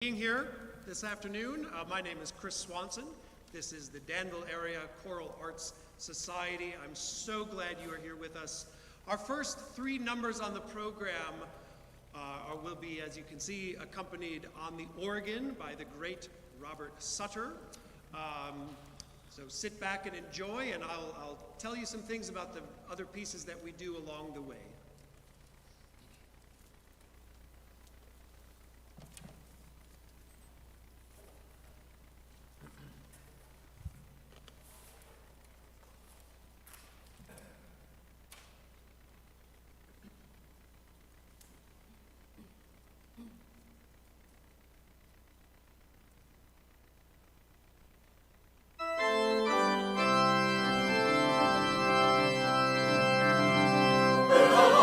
Being here this afternoon. My name is Chris Swanson. This is the Danville Area Choral Arts Society. I'm so glad you are here with us. Our first three numbers on the program will be, as you can see, accompanied on the organ by the great Robert Sutter. So sit back and enjoy, and I'll tell you some things about the other pieces that we do along the way. Oh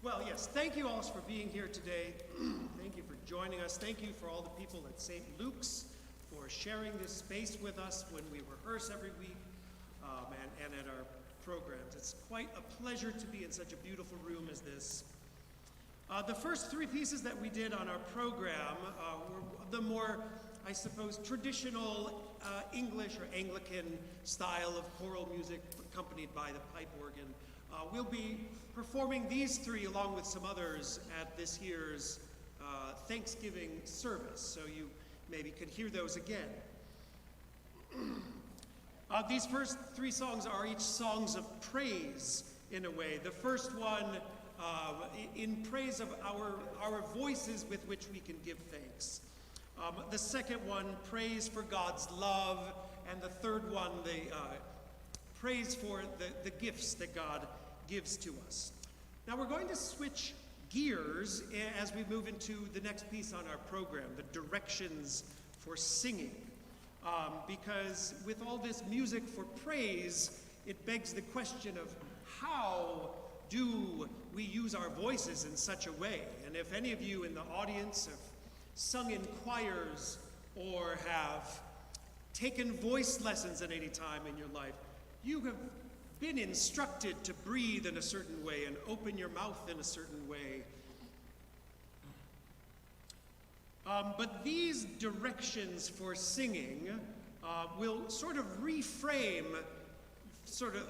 Well, yes, thank you all for being here today. Thank you for joining us. Thank you for all the people at St. Luke's for sharing this space with us when we rehearse every week and at our programs. It's quite a pleasure to be in such a beautiful room as this. The first three pieces that we did on our program were the more, I suppose, traditional English or Anglican style of choral music accompanied by the pipe organ. We'll be performing these three along with some others at this year's Thanksgiving service, so you maybe could hear those again. These first three songs are each songs of praise in a way. The first one in praise of our voices with which we can give thanks. The second one, praise for God's love, and the third one, the praise for the gifts that God gives to us. Now we're going to switch gears as we move into the next piece on our program, the directions for singing. Because with all this music for praise, it begs the question of how do we use our voices in such a way? And if any of you in the audience have sung in choirs or have taken voice lessons at any time in your life, you have been instructed to breathe in a certain way and open your mouth in a certain way. But these directions for singing will sort of reframe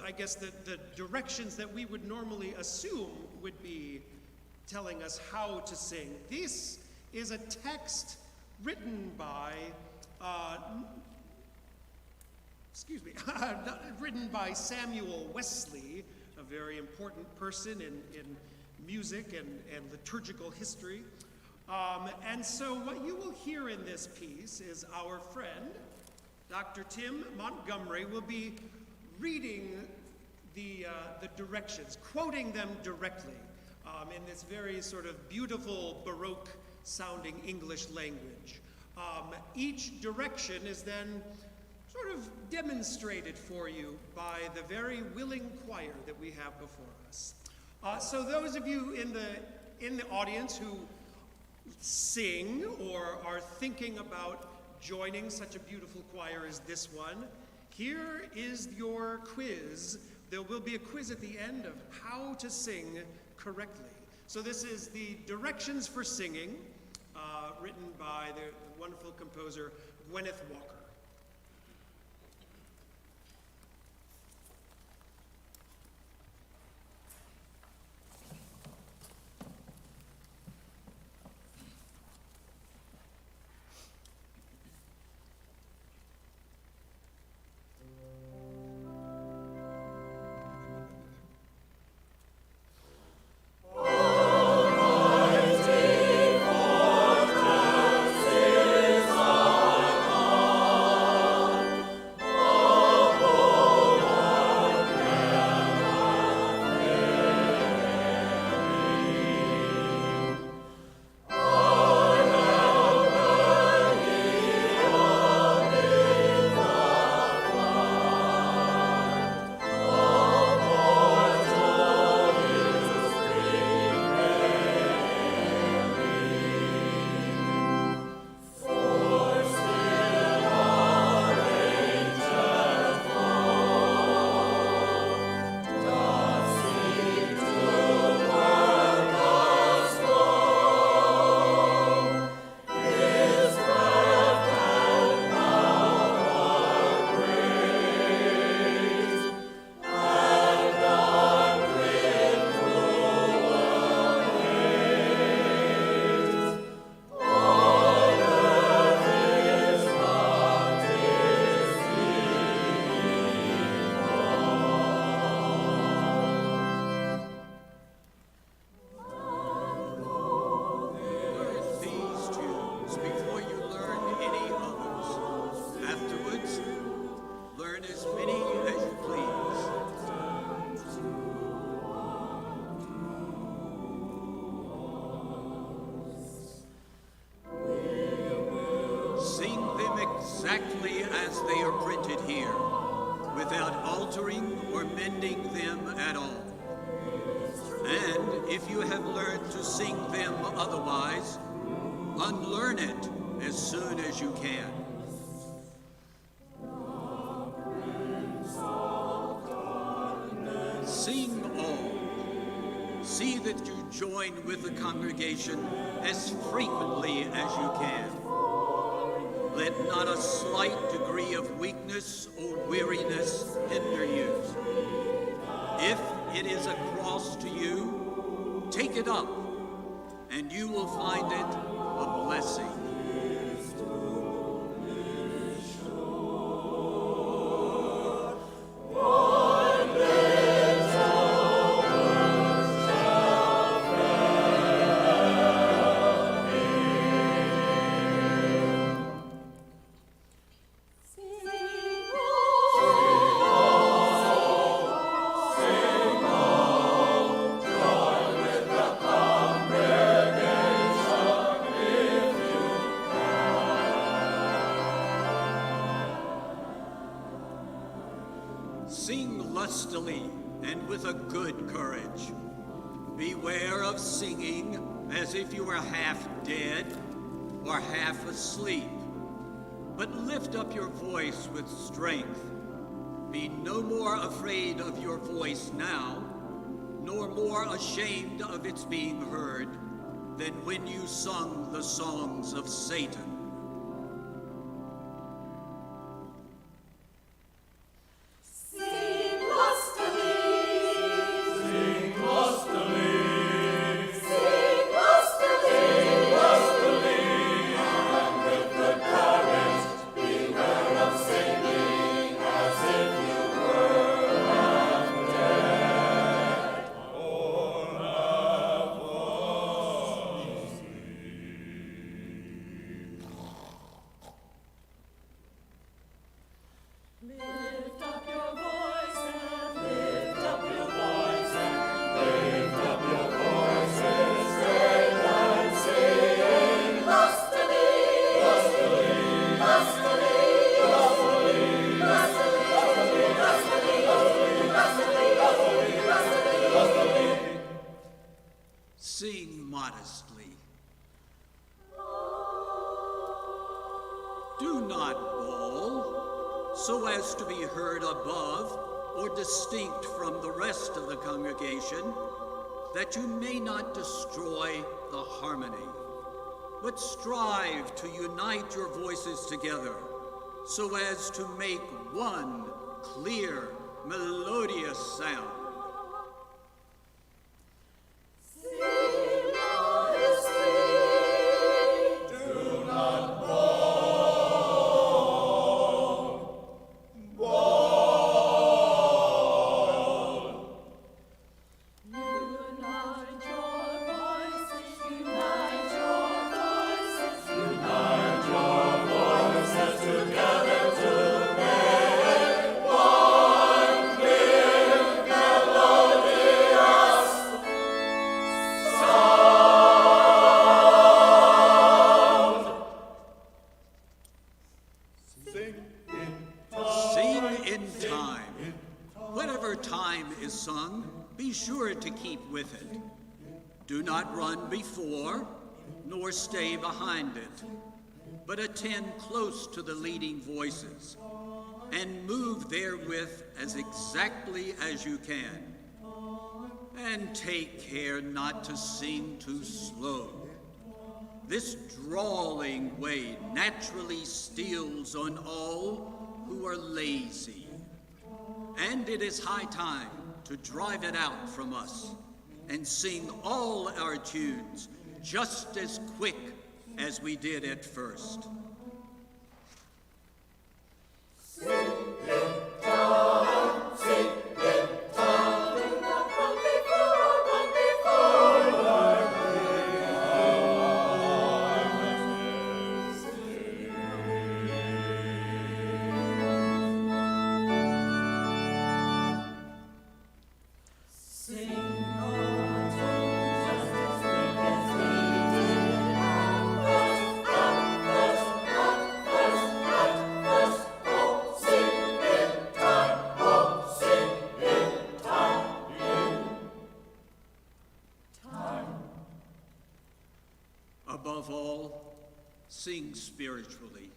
I guess, the directions that we would normally assume would be telling us how to sing. This is a text written by written by Samuel Wesley, a very important person in music and liturgical history. And so what you will hear in this piece is our friend, Dr. Tim Montgomery, will be reading the directions, quoting them directly in this very sort of beautiful Baroque-sounding English language. Each direction is then sort of demonstrated for you by the very willing choir that we have before us. So those of you in the audience who sing or are thinking about joining such a beautiful choir as this one, here is your quiz. There will be a quiz at the end of how to sing correctly. So this is the directions for singing, written by the wonderful composer Gwyneth Walker. exactly as they are printed here, without altering or mending them at all. And if you have learned to sing them otherwise, unlearn it as soon as you can. Sing all. See that you join with the congregation as frequently as you can. Let not a slight degree of weakness or weariness hinder you. If it is a cross to you, take it up, and you will find it a blessing. Sing lustily and with a good courage. Beware of singing as if you were half dead or half asleep, but lift up your voice with strength. Be no more afraid of your voice now, nor more ashamed of its being heard, than when you sung the songs of Satan. Sing modestly. Do not bawl, so as to be heard above or distinct from the rest of the congregation, that you may not destroy the harmony, but strive to unite your voices together, so as to make one clear, melodious sound. Whatever time is sung, be sure to keep with it. Do not run before, nor stay behind it, but attend close to the leading voices, and move therewith as exactly as you can. And take care not to sing too slow. This drawling way naturally steals on all who are lazy. And it is high time to drive it out from us and sing all our tunes just as quick as we did at first. Sing in time, sing in time. Do not run before, like Above all, sing spiritually.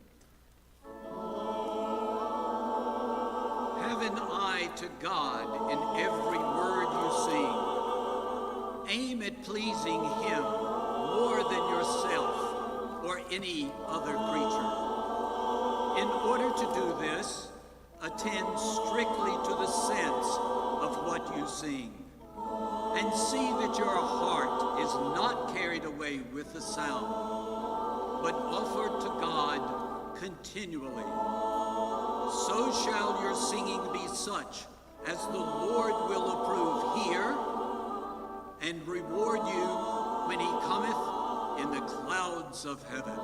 Have an eye to God in every word you sing. Aim at pleasing Him more than yourself or any other creature. In order to do this, attend strictly to the sense of what you sing, and see that your heart is not carried away with the sound, but offered to God continually. So shall your singing be such as the Lord will approve here and reward you when He cometh in the clouds of heaven.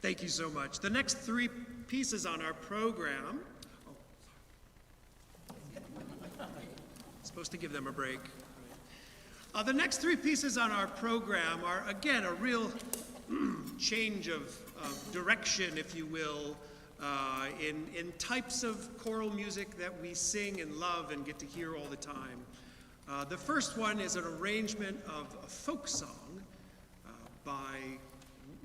Thank you so much. The next three pieces on our program, supposed to give them a break. The next three pieces on our program are, again, a real change of direction, if you will, in types of choral music that we sing and love and get to hear all the time. The first one is an arrangement of a folk song by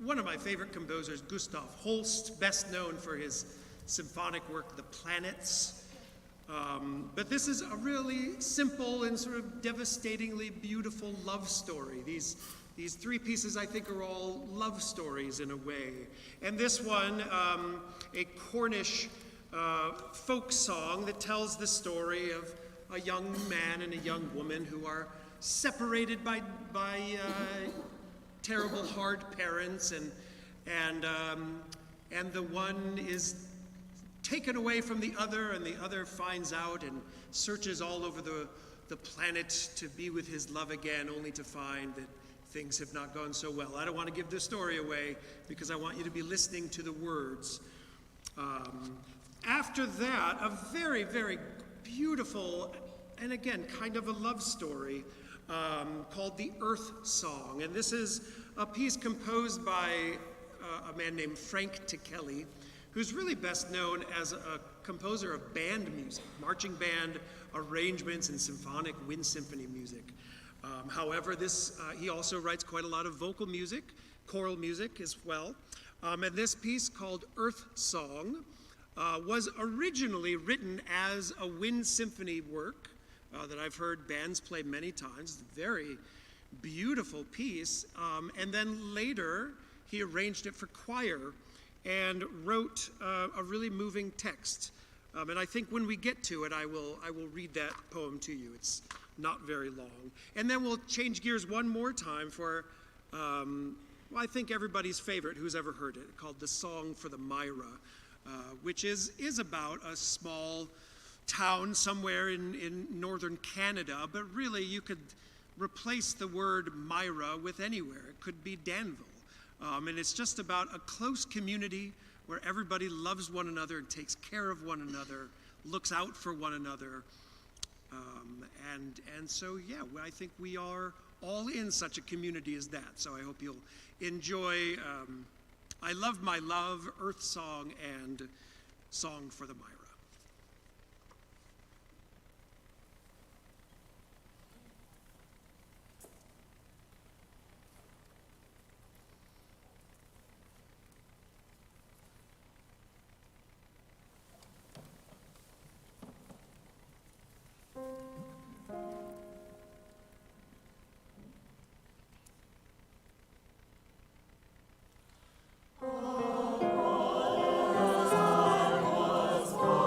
one of my favorite composers, Gustav Holst, best known for his symphonic work, The Planets. But this is a really simple and sort of devastatingly beautiful love story. These three pieces, I think, are all love stories in a way. And this one, a Cornish folk song that tells the story of a young man and a young woman who are separated by terrible, hard parents, and the one is taken away from the other, and the other finds out and searches all over the planet to be with his love again, only to find that things have not gone so well. I don't want to give the story away because I want you to be listening to the words. After that, a very, very beautiful, and again, kind of a love story called The Earth Song. And this is a piece composed by a man named Frank Ticheli, who's really best known as a composer of band music, marching band arrangements and symphonic wind symphony music. However, he also writes quite a lot of vocal music, choral music as well. And this piece called Earth Song was originally written as a wind symphony work that I've heard bands play many times. It's a very beautiful piece. And then later, he arranged it for choir and wrote a really moving text. And I think when we get to it, I will read that poem to you. It's not very long. And then we'll change gears one more time for, I think everybody's favorite who's ever heard it, called The Song for the Myra, which is about a small town somewhere in northern Canada, but really you could replace the word Myra with anywhere. It could be Danville. And it's just about a close community where everybody loves one another and takes care of one another, looks out for one another. And so, yeah, I think we are all in such a community as that. So I hope you'll enjoy I Love My Love, Earth Song, and Song for the Myra. Was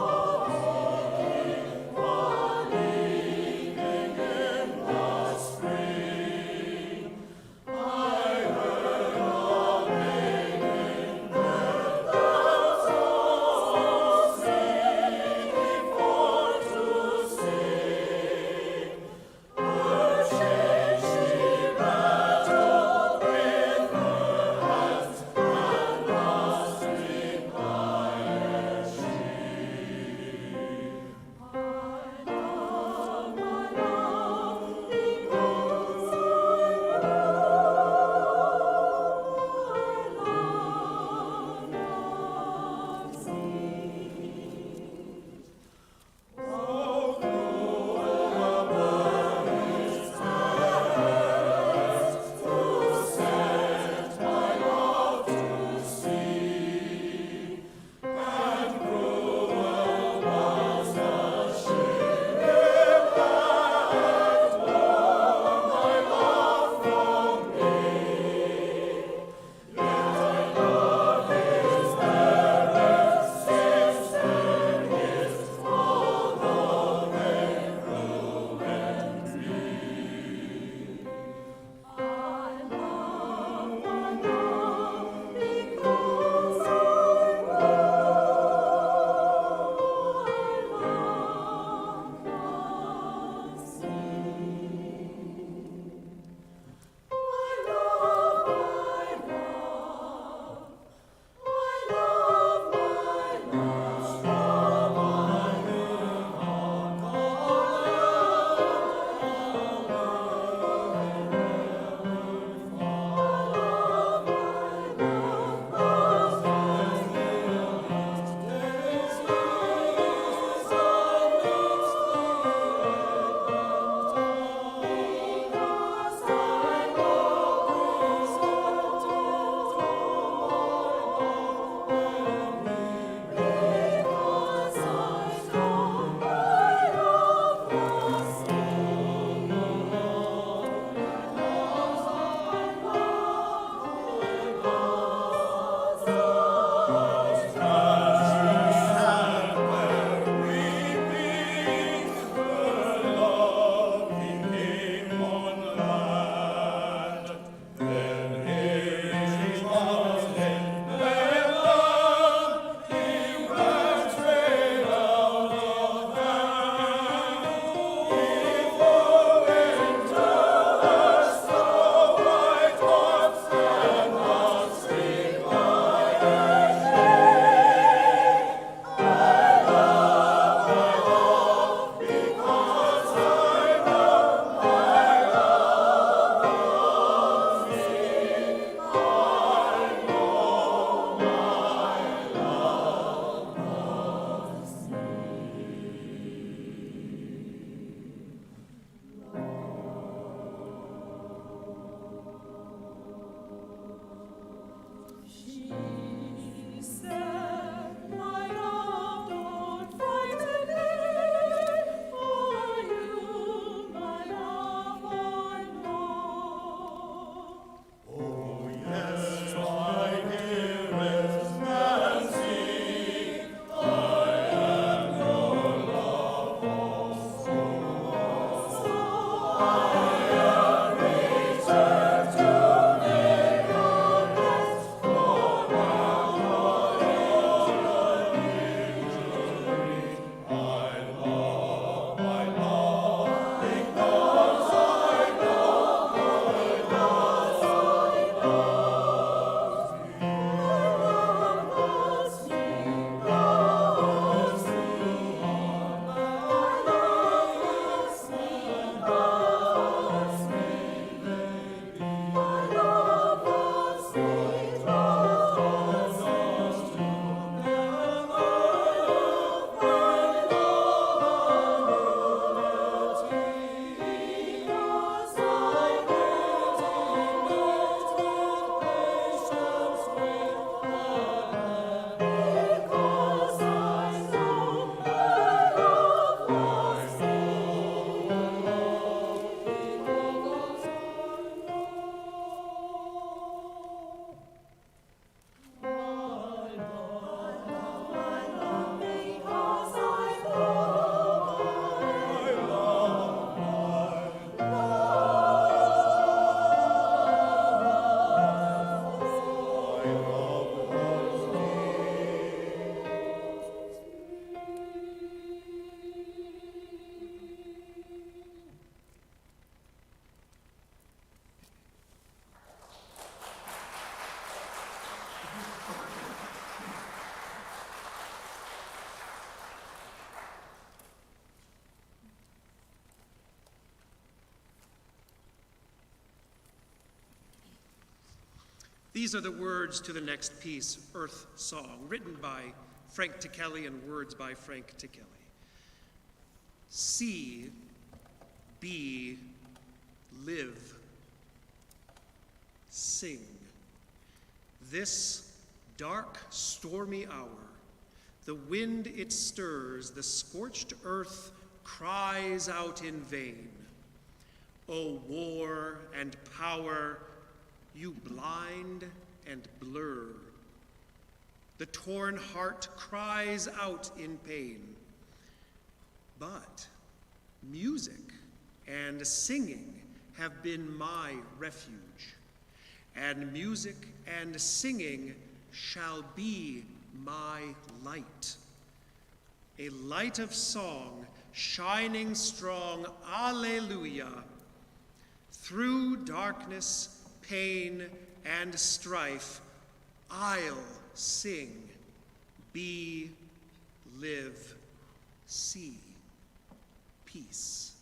These are the words to the next piece, Earth Song, written by Frank Ticelli and words by Frank Ticelli. See, be, live, sing. This dark, stormy hour, the wind it stirs, the scorched earth cries out in vain. O war and power, you blind and blur. The torn heart cries out in pain. But music and singing have been my refuge, and music and singing shall be my light. A light of song, shining strong, alleluia. Through darkness, pain, and strife, I'll sing, be, live, see, peace.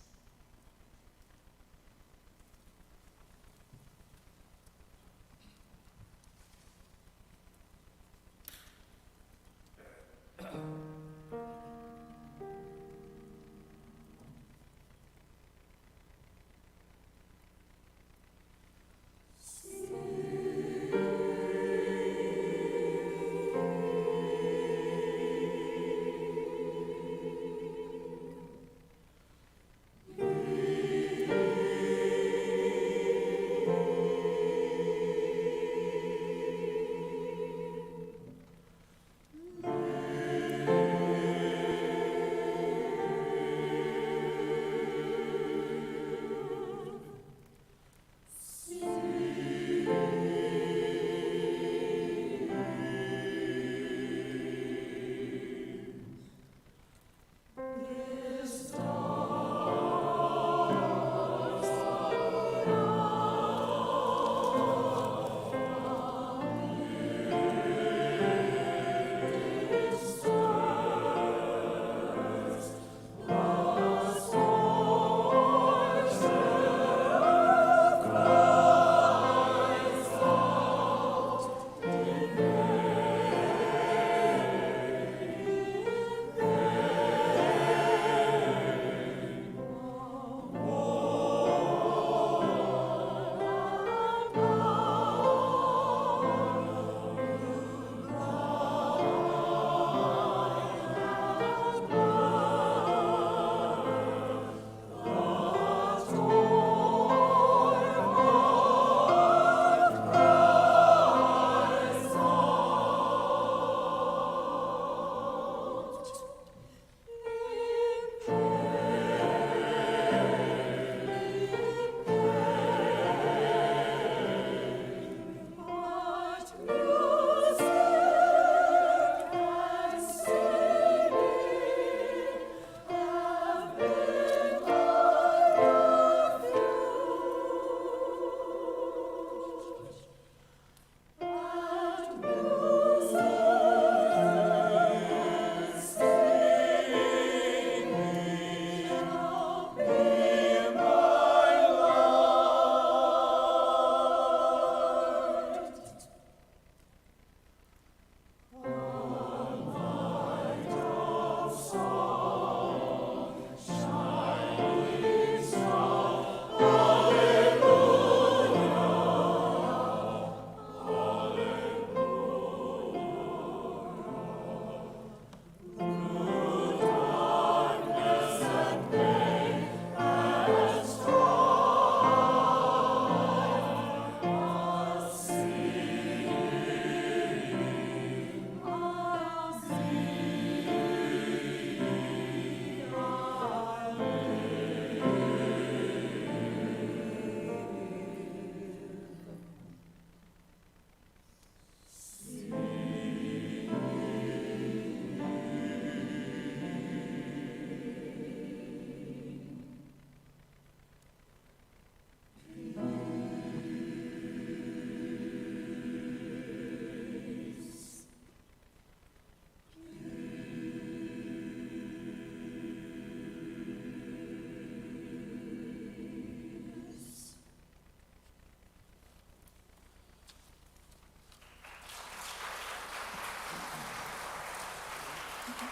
I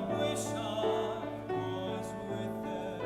wish I was with them.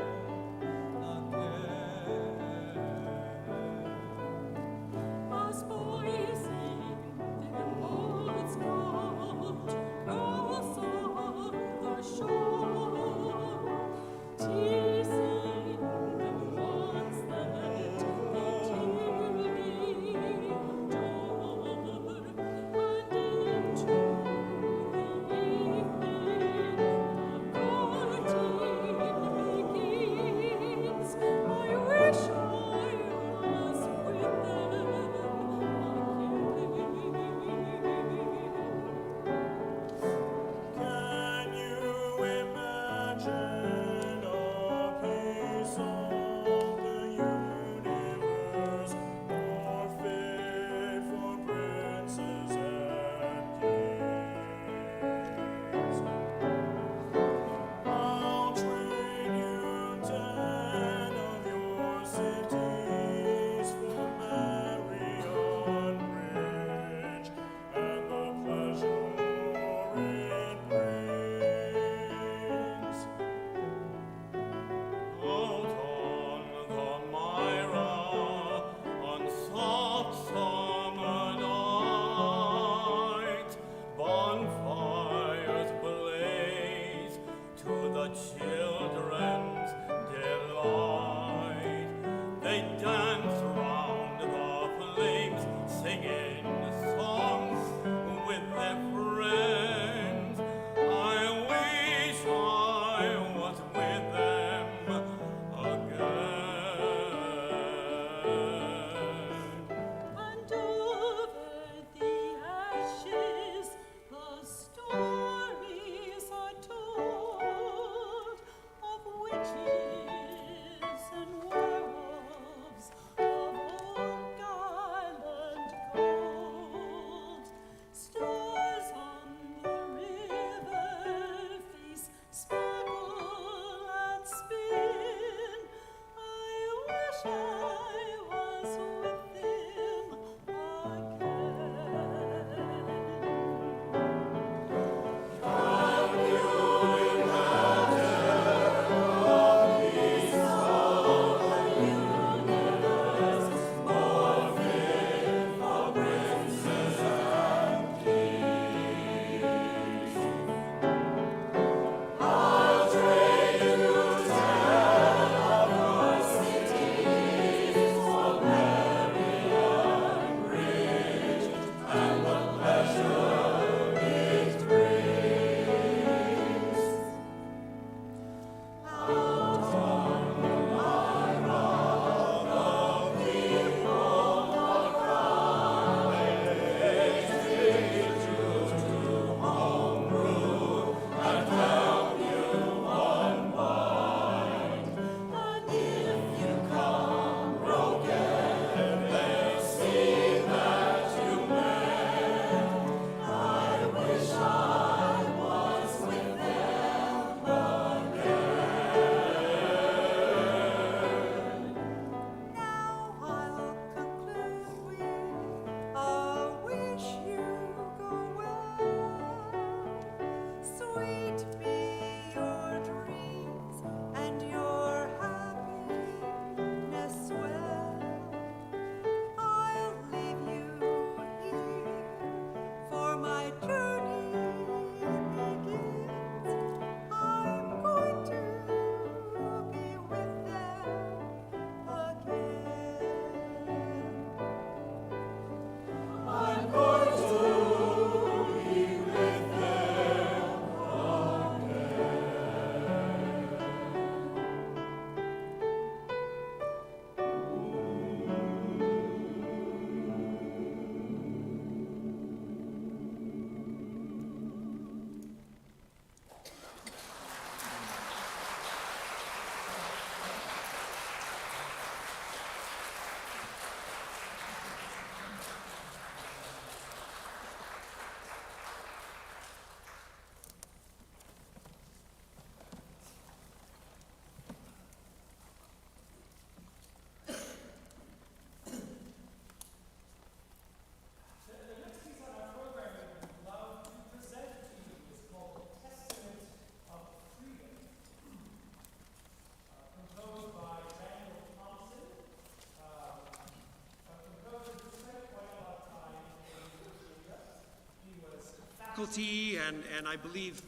faculty and I believe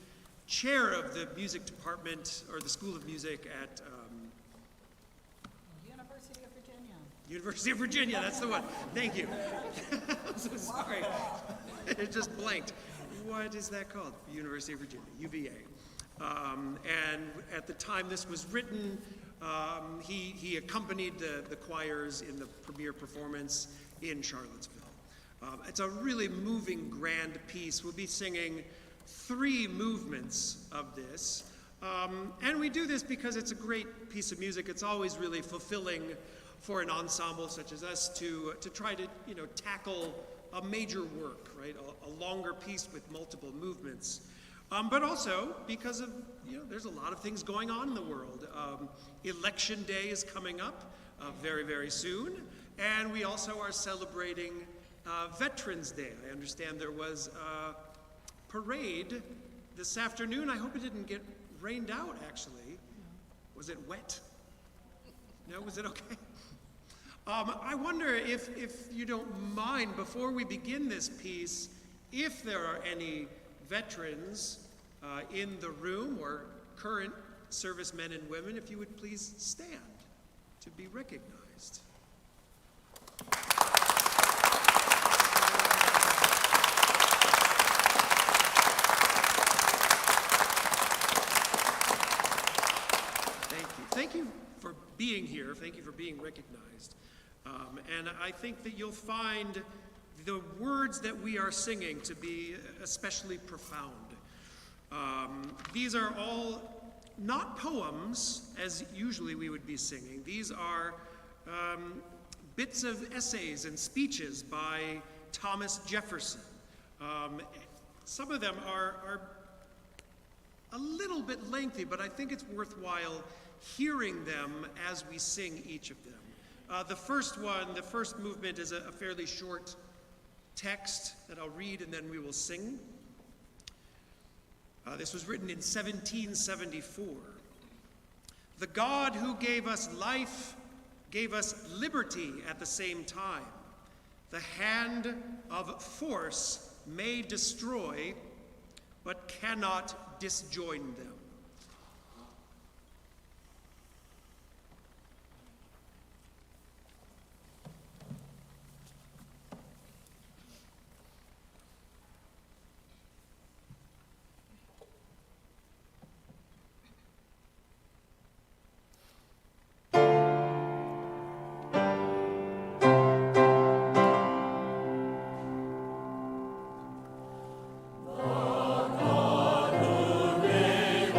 chair of the music department, or the School of Music at University of Virginia. University of Virginia, that's the one. Thank you. I'm so sorry. It just blanked. What is that called? University of Virginia, UVA. And at the time this was written, he accompanied the choirs in the premiere performance in Charlottesville. It's a really moving, grand piece. We'll be singing 3 movements of this. And we do this because it's a great piece of music. It's always really fulfilling for an ensemble such as us to try to tackle a major work, right? A longer piece with multiple movements. But also because of, there's a lot of things going on in the world. Election Day is coming up very, very soon. And we also are celebrating Veterans Day. I understand there was a parade this afternoon. I hope it didn't get rained out, actually. Was it wet? No, was it okay? I wonder if you don't mind, before we begin this piece, if there are any veterans in the room or current servicemen and women, if you would please stand to be recognized. Thank you for being here. Thank you for being recognized. And I think that you'll find the words that we are singing to be especially profound. These are all not poems, as usually we would be singing. These are bits of essays and speeches by Thomas Jefferson. Some of them are a little bit lengthy, but I think it's worthwhile hearing them as we sing each of them. The first movement is a fairly short text that I'll read and then we will sing. This was written in 1774. The God who gave us life gave us liberty at the same time. The hand of force may destroy, but cannot disjoin them. God who gave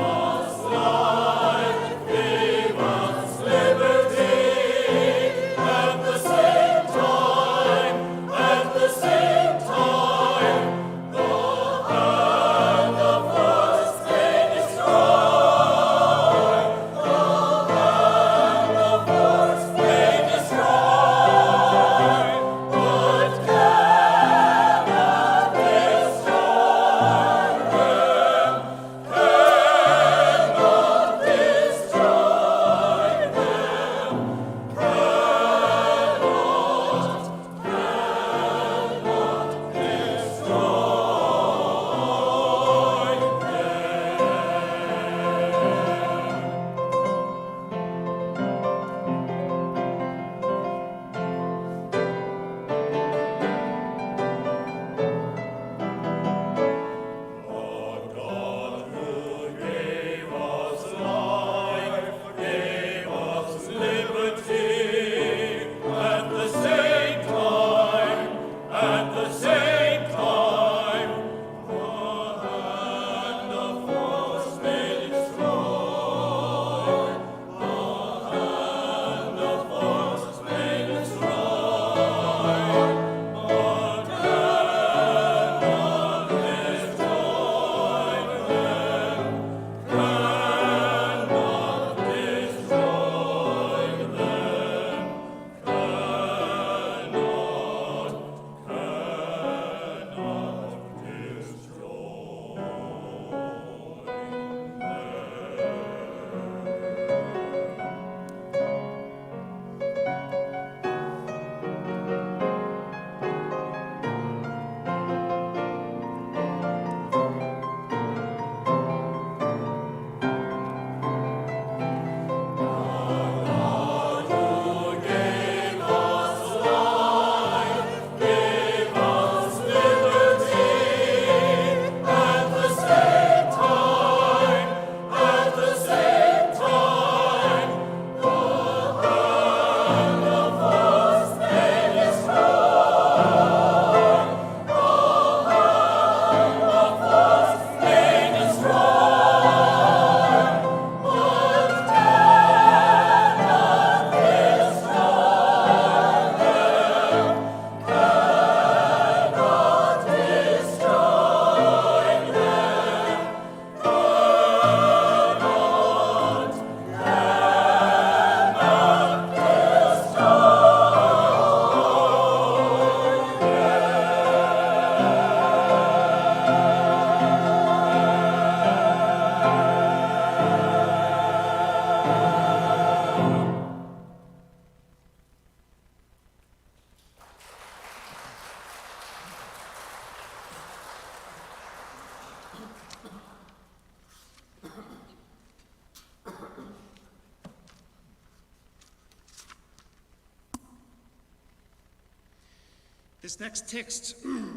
This next text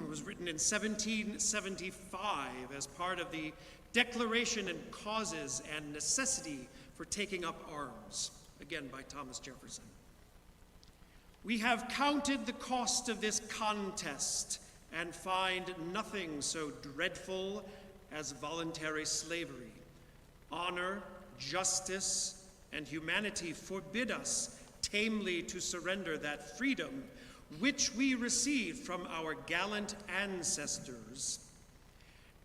was written in 1775 as part of the Declaration and Causes and Necessity for Taking Up Arms, again by Thomas Jefferson. We have counted the cost of this contest and find nothing so dreadful as voluntary slavery. Honor, justice, and humanity forbid us tamely to surrender that freedom which we received from our gallant ancestors,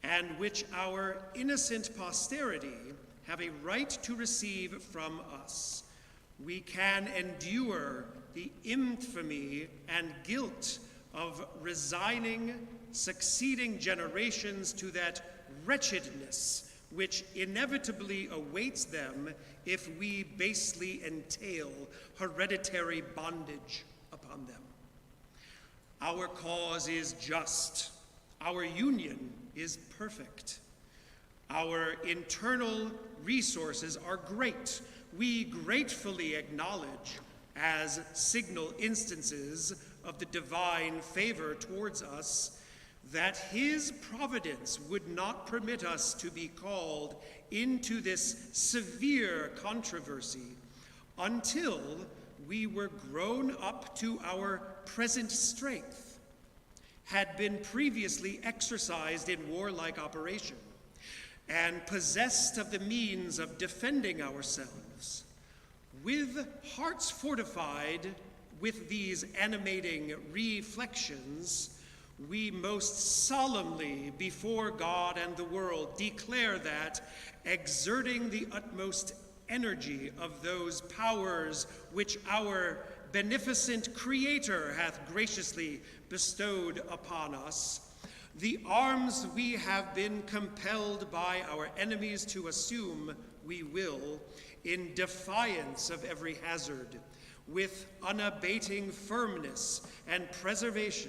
and which our innocent posterity have a right to receive from us. We can endure the infamy and guilt of resigning succeeding generations to that wretchedness which inevitably awaits them if we basely entail hereditary bondage upon them. Our cause is just. Our union is perfect. Our internal resources are great. We gratefully acknowledge as signal instances of the divine favor towards us that his providence would not permit us to be called into this severe controversy until we were grown up to our present strength, had been previously exercised in warlike operation, and possessed of the means of defending ourselves. With hearts fortified with these animating reflections, we most solemnly before God and the world declare that, exerting the utmost energy of those powers which our beneficent Creator hath graciously bestowed upon us, the arms we have been compelled by our enemies to assume, we will, in defiance of every hazard, with unabating firmness and perseverance,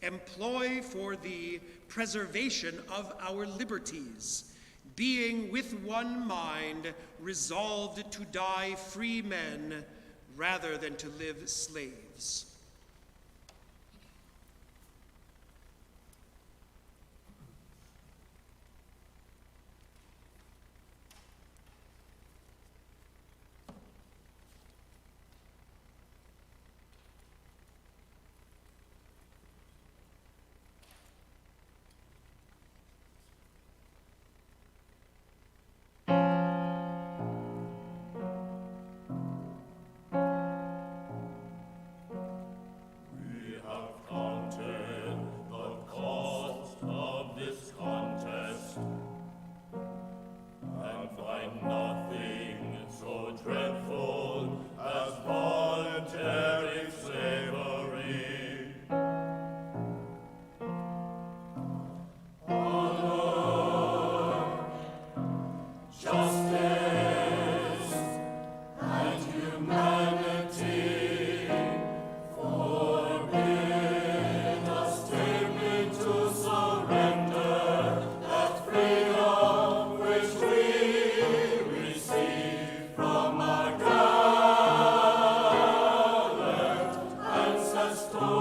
employ for the preservation of our liberties, being with one mind resolved to die free men rather than to live slaves. Stone.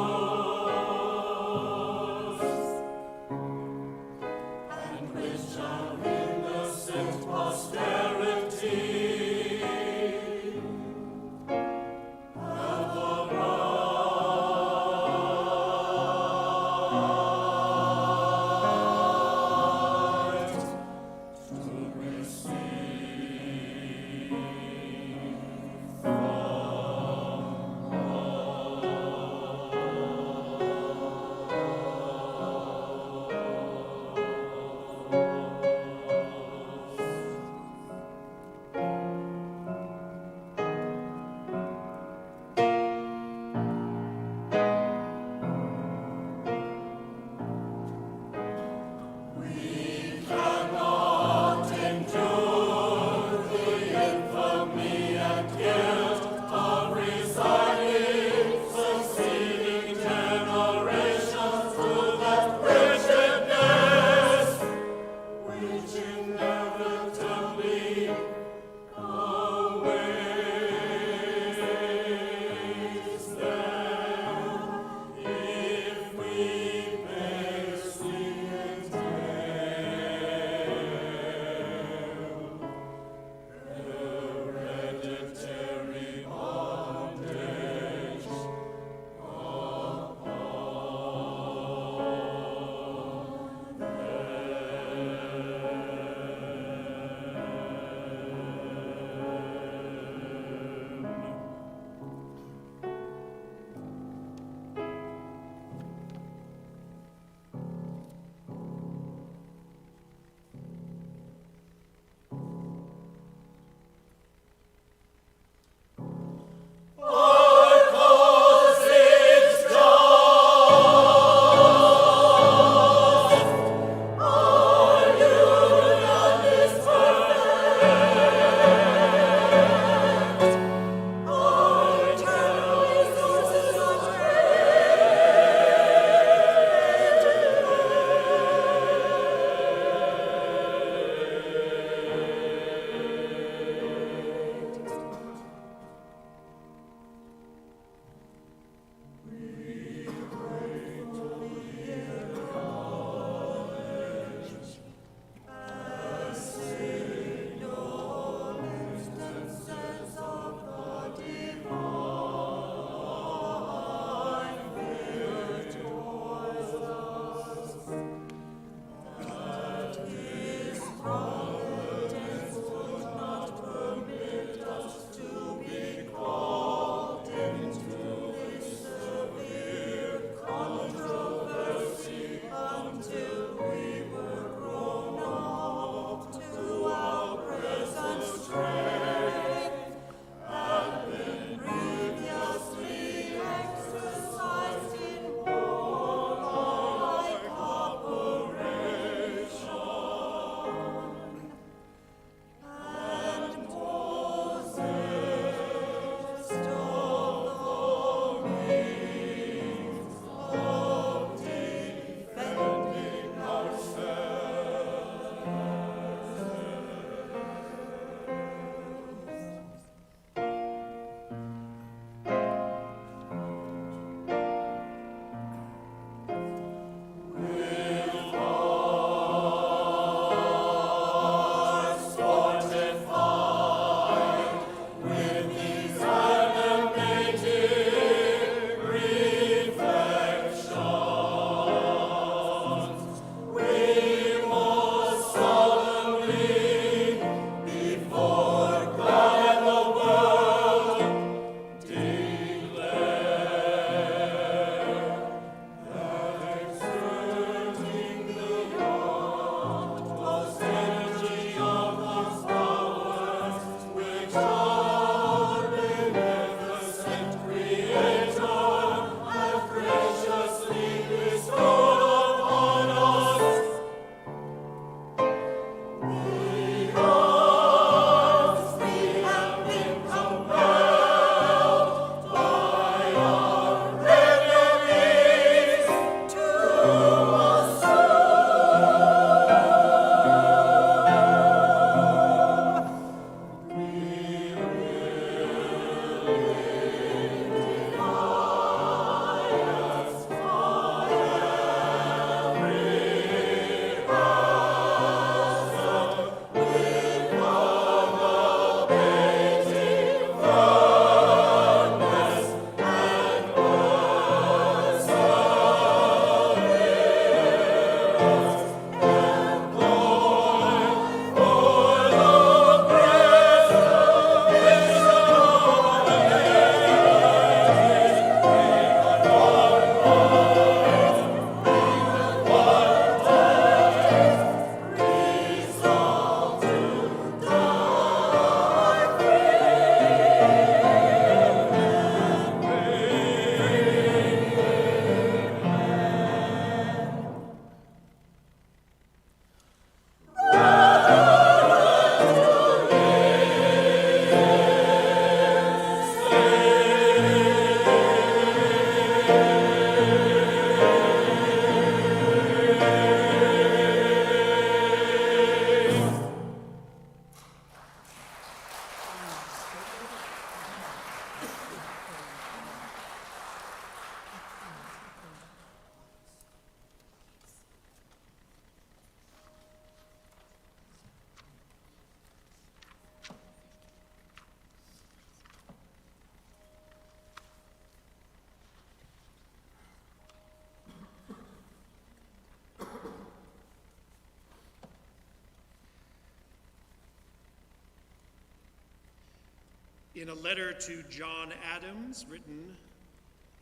in a letter to John Adams, written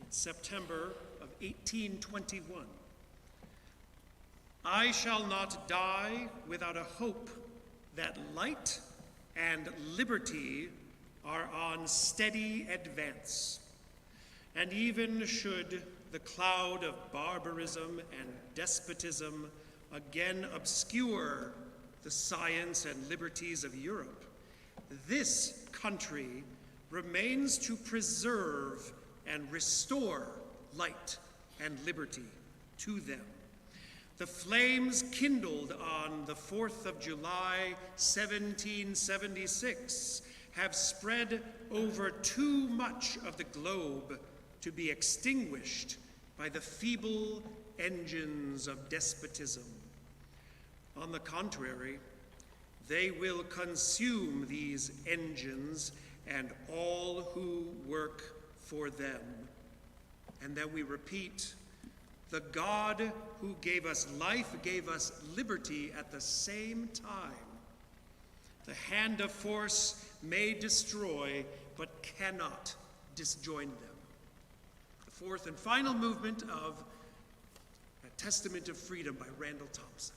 in September of 1821. I shall not die without a hope that light and liberty are on steady advance. And even should the cloud of barbarism and despotism again obscure the science and liberties of Europe, this country remains to preserve and restore light and liberty to them. The flames kindled on the 4th of July, 1776, have spread over too much of the globe to be extinguished by the feeble engines of despotism. On the contrary, they will consume these engines and all who work for them. And then we repeat, the God who gave us life gave us liberty at the same time. The hand of force may destroy, but cannot disjoin them. The fourth and final movement of A Testament of Freedom by Randall Thompson.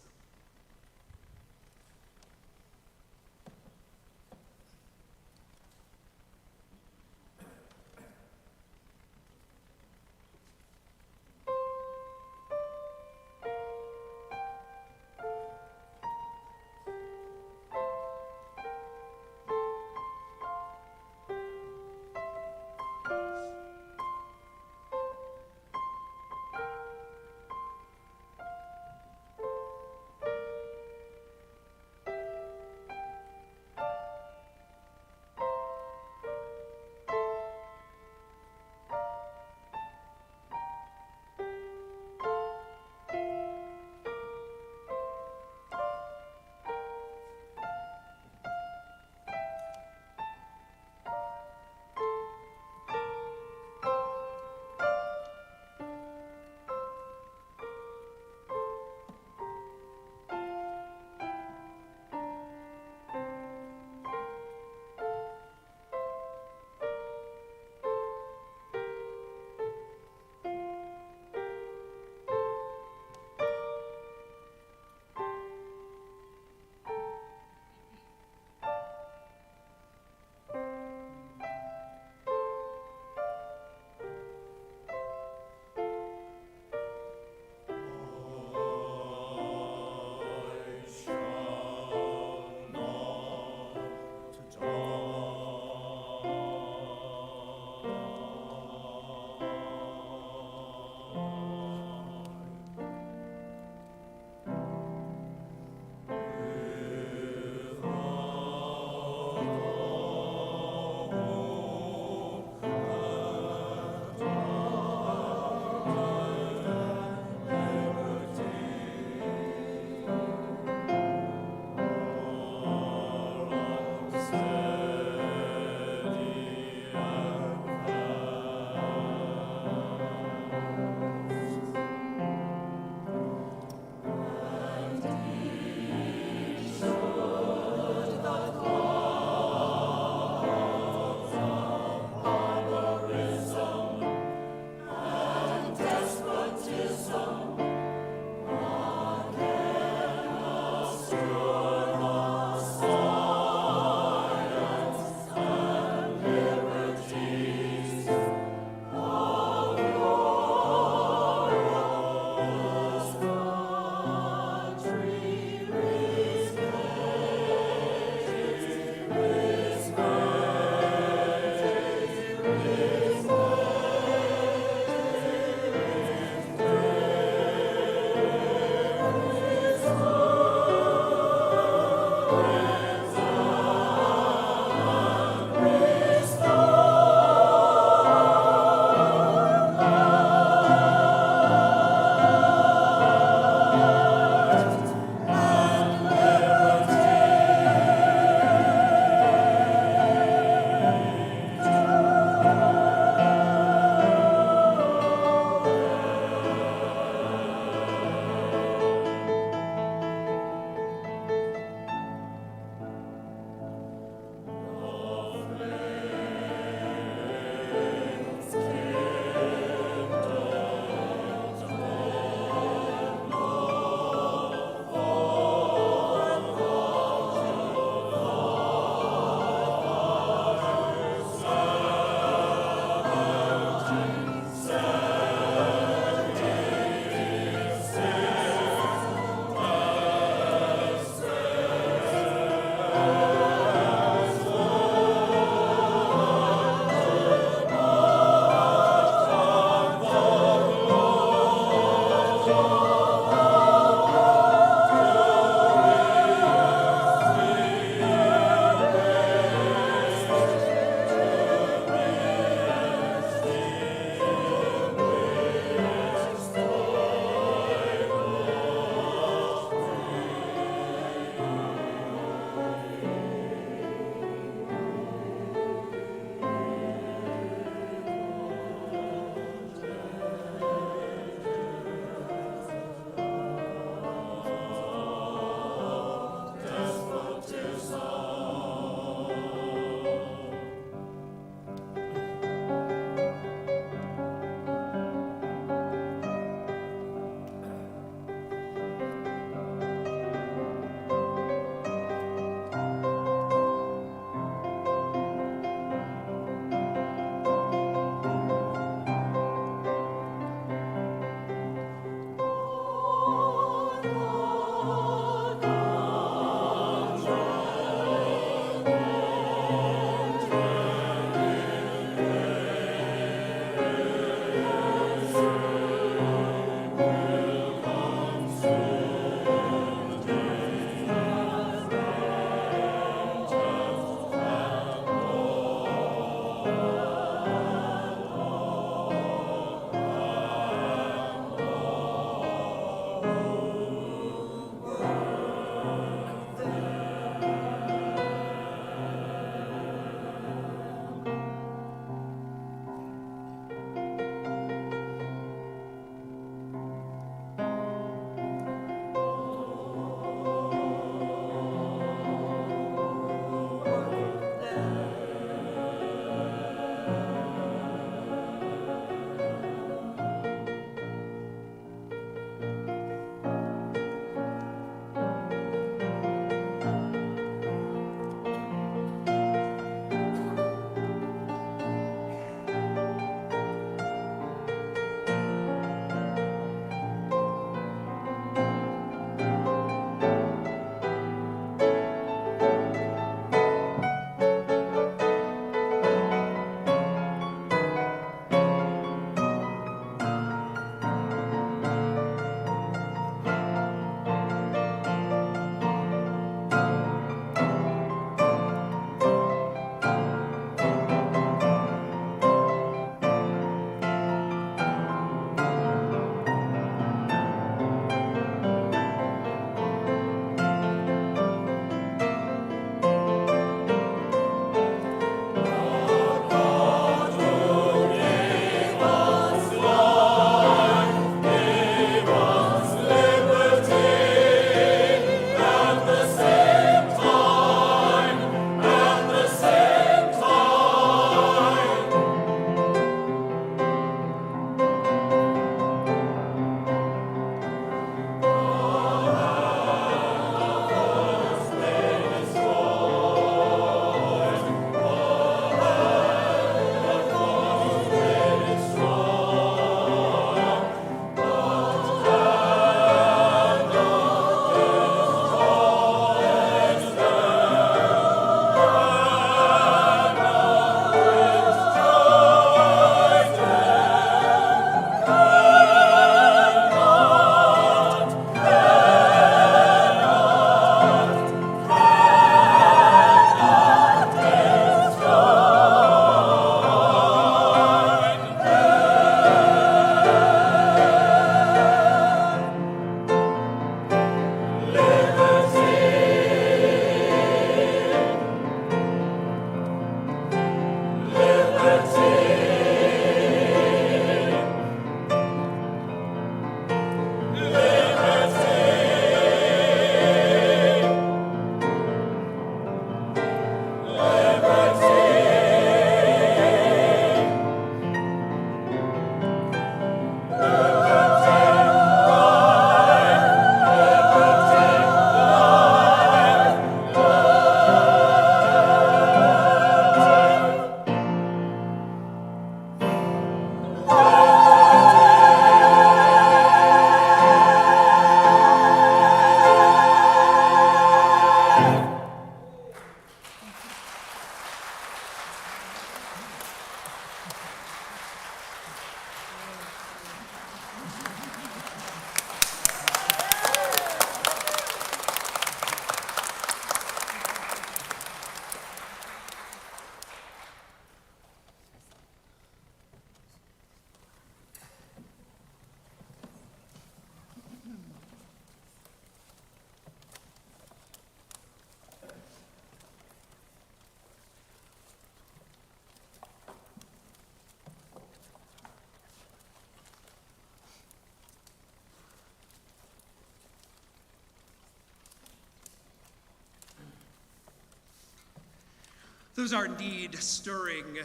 Those are indeed stirring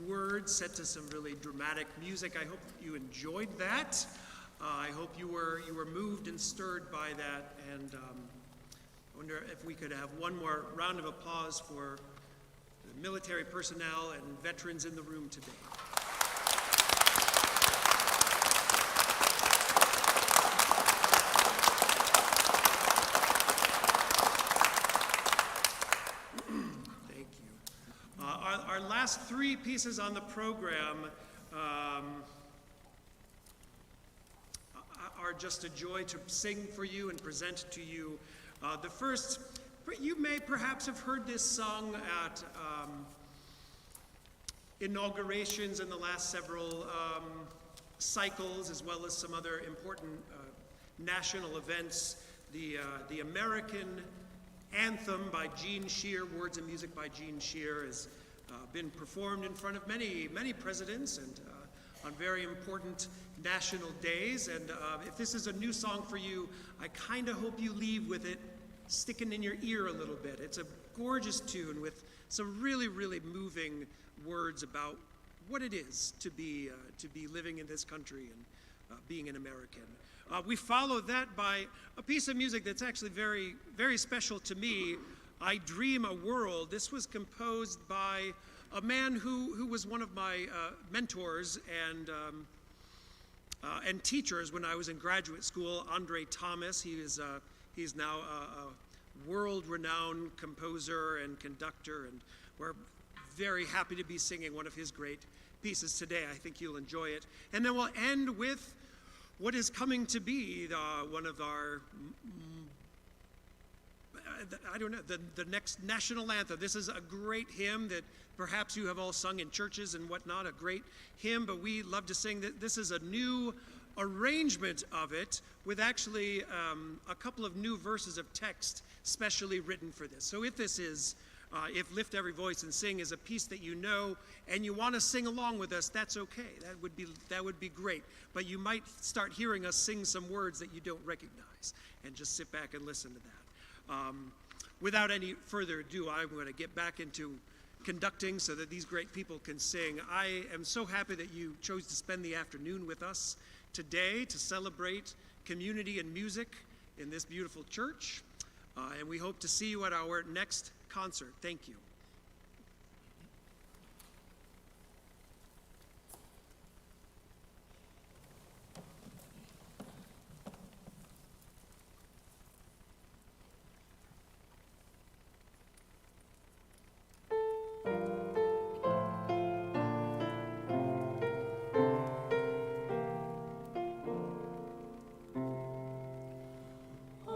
words set to some really dramatic music. I hope you enjoyed that. I hope you were moved and stirred by that. And I wonder if we could have one more round of applause for the military personnel and veterans in the room today. Our last three pieces on the program are just a joy to sing for you and present to you. The first, you may perhaps have heard this sung at inaugurations in the last several cycles, as well as some other important national events. The American Anthem by Gene Shear, words and music by Gene Shear, has been performed in front of many presidents and on very important national days. And if this is a new song for you, I kind of hope you leave with it sticking in your ear a little bit. It's a gorgeous tune with some really moving words about what it is to be living in this country and being an American. We follow that by a piece of music that's actually very special to me. I Dream a World. This was composed by a man who was one of my mentors and teachers when I was in graduate school, Andre Thomas. He's now a world-renowned composer and conductor, and we're very happy to be singing one of his great pieces today. I think you'll enjoy it. And then we'll end with what is coming to be one of our, the next national anthem. This is a great hymn that perhaps you have all sung in churches and whatnot, a great hymn, but we love to sing that. This is a new arrangement of it with actually a couple of new verses of text specially written for this. So if this is, if Lift Every Voice and Sing is a piece that you know and you want to sing along with us, that's okay. That would be great. But you might start hearing us sing some words that you don't recognize, and just sit back and listen to that. Without any further ado, I'm going to get back into conducting so that these great people can sing. I am so happy that you chose to spend the afternoon with us today to celebrate community and music in this beautiful church. And we hope to see you at our next concert. Thank you.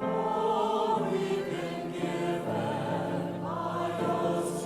All we've been given by your